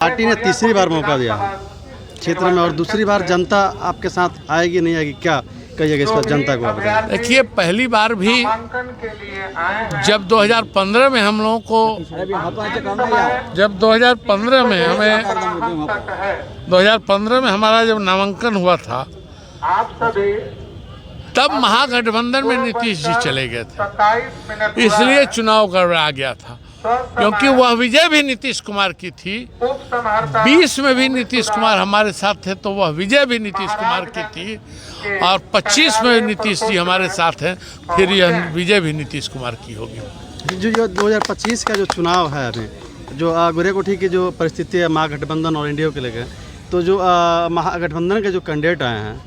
Party ने तीसरी बार मौका दिया क्षेत्र में और दूसरी बार जनता आपके साथ आएगी नहीं आएगी, क्या कहिएगा इस पर जनता को आप बताएं। देखिए, पहली बार भी जब 2015 में हम लोगों को जब 2015 में हमें 2015 में हमारा जब नामांकन हुआ था तब महागठबंधन में नीतीश जी चले गए थे, इसलिए चुनाव गड़बड़ा गया था। क्योंकि वह विजय भी नीतीश कुमार की थी, 20 में भी नीतीश कुमार हमारे साथ थे तो वह विजय भी नीतीश कुमार की थी, और 25 में नीतीश जी हमारे साथ हैं, फिर यह विजय भी नीतीश कुमार की होगी। जो 2025 का जो चुनाव है अभी, जो गोरियाकोठी की जो परिस्थिति है महागठबंधन और एनडीए के लेकर, तो जो महागठबंधन के जो कैंडिडेट आए हैं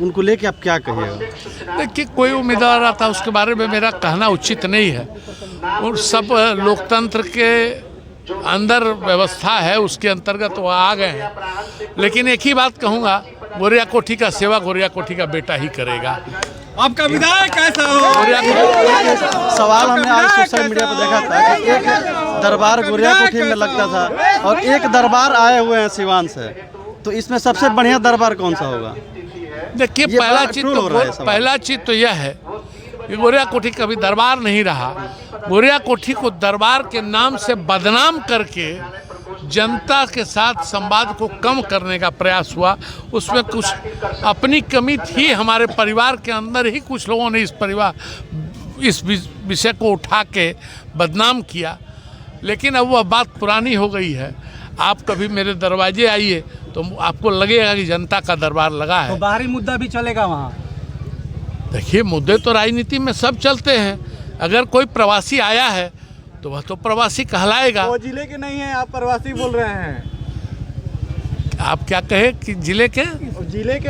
उनको लेके आप क्या कहिएगा। देखिए, कोई उम्मीदवार आता है उसके बारे में मेरा कहना उचित नहीं है, और सब लोकतंत्र के अंदर व्यवस्था है, उसके अंतर्गत वो आ गए हैं। लेकिन एक ही बात कहूँगा, गोरियाकोठी का सेवा गोरियाकोठी का बेटा ही करेगा। आपका विधायक कैसा हो? सवाल हमने आज सोशल मीडिया पर देखा था कि एक दरबार गोरियाकोठी में लगता था और एक दरबार आए हुए हैं सिवान से, तो इसमें सबसे बढ़िया दरबार कौन सा होगा? देखिए, पहला चीज तो यह है कि गोरियाकोठी कभी दरबार नहीं रहा। गोरियाकोठी को दरबार के नाम से बदनाम करके जनता के साथ संवाद को कम करने का प्रयास हुआ। उसमें कुछ अपनी कमी थी, हमारे परिवार के अंदर ही कुछ लोगों ने इस विषय को उठा के बदनाम किया। लेकिन अब वह बात पुरानी हो गई है। आप कभी मेरे दरवाजे आइए तो आपको लगेगा कि जनता का दरबार लगा है। तो बाहरी मुद्दा भी चलेगा वहाँ? देखिए, मुद्दे तो राजनीति में सब चलते हैं। अगर कोई प्रवासी आया है तो वह तो प्रवासी कहलाएगा। वो जिले के नहीं है, आप प्रवासी बोल रहे हैं। आप क्या कहे कि जिले के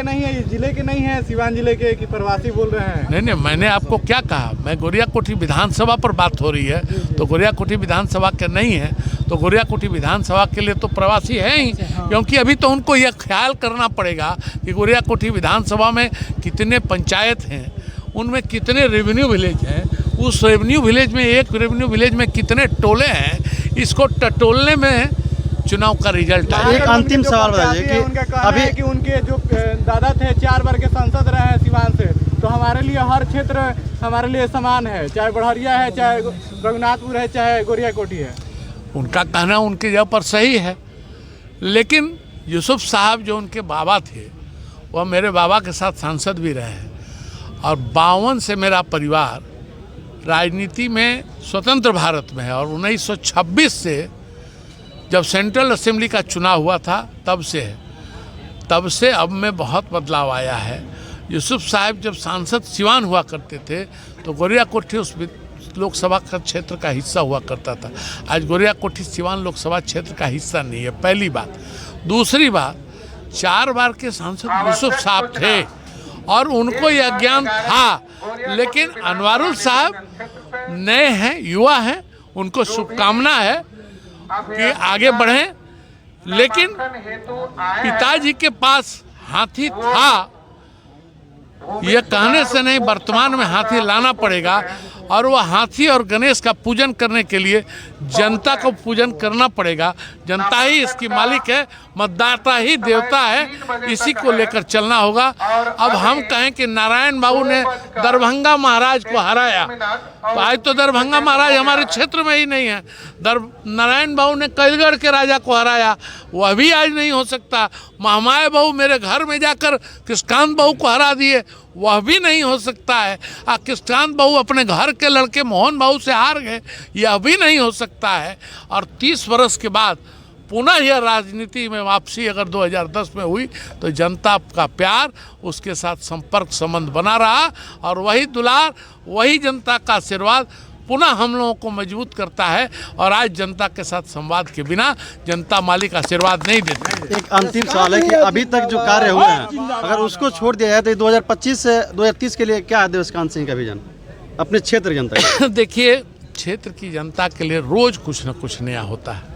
नहीं है, सिवान जिले के कि प्रवासी बोल रहे हैं? नहीं, मैंने आपको क्या कहा? मैं गोरियाकोठी विधानसभा पर बात हो रही है, तो गोरियाकोठी विधानसभा के नहीं है तो गोरियाकोठी विधानसभा के लिए तो प्रवासी है ही। क्योंकि अभी तो उनको यह ख्याल करना पड़ेगा कि गोरियाकोठी विधानसभा में कितने पंचायत हैं, उनमें कितने रेवेन्यू विलेज हैं, उस रेवेन्यू विलेज में एक रेवेन्यू विलेज में कितने टोले हैं, इसको टटोलने में चुनाव का रिजल्ट है। एक अंतिम सवाल बताइए कि उनका कहना है कि उनके जो दादा थे 4 बार के सांसद रहे हैं सिवान से, तो हमारे लिए हर क्षेत्र हमारे लिए समान है, चाहे बढ़हरिया है, चाहे रघुनाथपुर है, चाहे गोरियाकोठी है। उनका कहना उनकी जगह पर सही है, लेकिन यूसुफ साहब जो उनके बाबा थे वह मेरे बाबा के साथ सांसद भी रहे हैं, और 52 से मेरा परिवार राजनीति में स्वतंत्र भारत में है, और 1926 से जब सेंट्रल असेंबली का चुनाव हुआ था तब से अब में बहुत बदलाव आया है। यूसुफ साहब जब सांसद सिवान हुआ करते थे तो गोरियाकोठी उस लोकसभा का क्षेत्र का हिस्सा हुआ करता था। आज गोरियाकोठी सिवान लोकसभा क्षेत्र का हिस्सा नहीं है, पहली बात। दूसरी बात, 4 बार के सांसद यूसुफ साहब थे और उनको यह ज्ञान था, लेकिन अनवारुल साहब नए हैं, युवा हैं, उनको शुभकामना है कि आगे बढ़ें। लेकिन पिताजी के पास हाथी था, यह कहने से नहीं, वर्तमान में हाथी लाना पड़ेगा, और वह हाथी और गणेश का पूजन करने के लिए जनता को पूजन करना पड़ेगा। जनता ही इसकी मालिक है, मतदाता ही देवता है, इसी को लेकर चलना होगा। अब हम कहें कि नारायण बाबू ने दरभंगा महाराज को हराया, तो आज तो दरभंगा महाराज हमारे क्षेत्र में ही नहीं है। नारायण बाबू ने कैलगढ़ के राजा को हराया, वह भी आज नहीं हो सकता। महामाया बहू मेरे घर में जाकर कृष्णकांत बहू को हरा दिए, वह भी नहीं हो सकता है। कृष्णकांत बहू अपने घर के लड़के मोहन बहू से हार गए, यह भी नहीं हो सकता है। और 30 वर्ष के बाद पुनः यह राजनीति में वापसी अगर 2010 में हुई तो जनता का प्यार, उसके साथ संपर्क संबंध बना रहा, और वही दुलार, वही जनता का आशीर्वाद पुनः हम लोगों को मजबूत करता है। और आज जनता के साथ संवाद के बिना जनता मालिक आशीर्वाद नहीं देती। एक अंतिम सवाल है कि अभी तक जो कार्य हुए हैं अगर उसको छोड़ दिया जाए तो 2025 से 2030 के लिए क्या है देवस्कांत सिंह का विजन अपने क्षेत्र जनता का? देखिए, क्षेत्र की जनता के लिए रोज कुछ न कुछ नया होता है।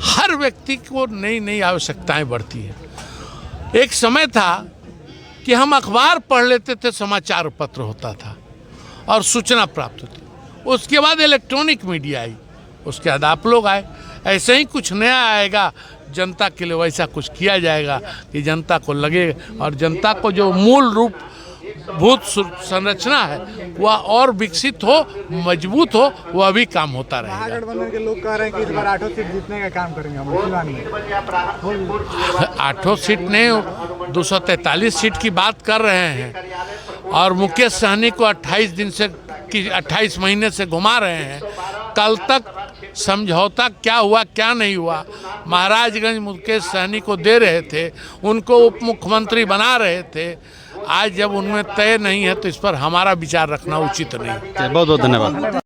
हर व्यक्ति को नई नई आवश्यकताएं बढ़ती हैं। एक समय था कि हम अखबार पढ़ लेते थे, समाचार पत्र होता था और सूचना प्राप्त होती। उसके बाद इलेक्ट्रॉनिक मीडिया आई, उसके बाद आप लोग आए। ऐसे ही कुछ नया आएगा जनता के लिए, वैसा कुछ किया जाएगा कि जनता को लगे और जनता को जो मूल रूप भूत संरचना है वह और विकसित हो, मजबूत हो, वह भी काम होता रहेगा। महागठबंधन के लोग कह रहे हैं कि इस बार 8 सीट जीतने का काम करेंगे हम सिवान में। 8 सीट ने 243 सीट की बात कर रहे हैं और मुकेश सहनी को 28 महीने से घुमा रहे हैं। कल तक समझौता क्या हुआ क्या नहीं हुआ, महाराजगंज मुकेश सहनी को दे रहे थे, उनको उप मुख्यमंत्री बना रहे थे। आज जब उनमें तय नहीं है तो इस पर हमारा विचार रखना उचित नहीं। बहुत बहुत धन्यवाद।